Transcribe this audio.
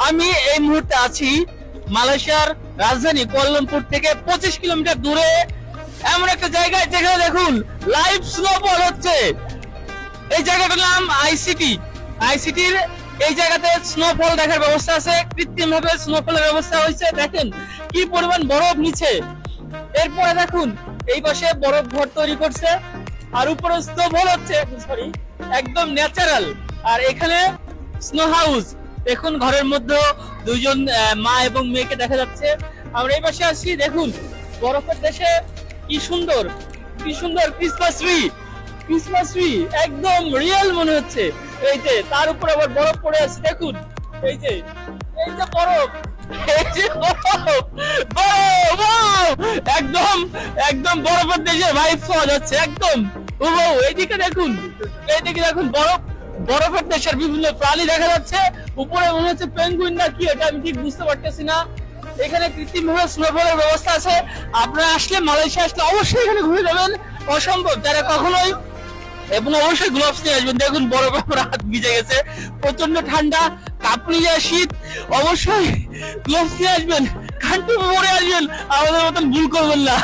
আমি এই মুহূর্তে আছি মালয়েশিয়ার রাজধানী কুয়ালালামপুর থেকে 25 কিলোমিটার দূরে এমন একটা জায়গায় যেখানে দেখুন লাইভ স্নোফল হচ্ছে। এই জায়গাটার নাম আইসিটির এই জায়গাতে স্নোফল দেখার ব্যবস্থা আছে, কৃত্রিম ভাবে স্নোফলের ব্যবস্থা হয়েছে। দেখেন কি পরিমাণ বরফ নিচে। এরপরে দেখুন এই পাশে বরফ ঘর তৈরি করছে আর উপরে স্নোফল হচ্ছে, সরি একদম ন্যাচারাল। আর এখানে স্নো হাউস, দেখুন ঘরের মধ্যে দুইজন মা এবং মেয়েকে দেখা যাচ্ছে। আমরা এই পাশে আসছি, দেখুন বরফের দেশে কি সুন্দর ক্রিসমাস ট্রি একদম রিয়েল মনে হচ্ছে। এই যে তার উপর আবার বরফ পড়ে আছে, দেখুন এই যে বরফ, একদম একদম বরফের দেশে ভাইব পাওয়া যাচ্ছে একদম। এইদিকে দেখুন বরফের দেশের বিভিন্ন প্রাণী দেখা যাচ্ছে। উপরে মনে হচ্ছে পেঙ্গুইন না কি, এটা আমি ঠিক বুঝতে পারতেছি না। এখানে কৃত্রিম ভাবে স্নোফলের ব্যবস্থা আছে। আপনারা আসলে মালয়েশিয়া আসলে অবশ্যই এখানে ঘুরে যাবেন, অসম্ভব যারা কখনোই। এবং অবশ্যই গ্লোভস নিয়ে আসবেন, দেখুন বরফে পুরো হাত ভিজে গেছে, প্রচন্ড ঠান্ডা, কাঁপুনি যায় শীত। অবশ্যই গ্লোভস নিয়ে আসবেন, কান্টু পরে আসবেন, আমাদের মতন ভুল করবেন না।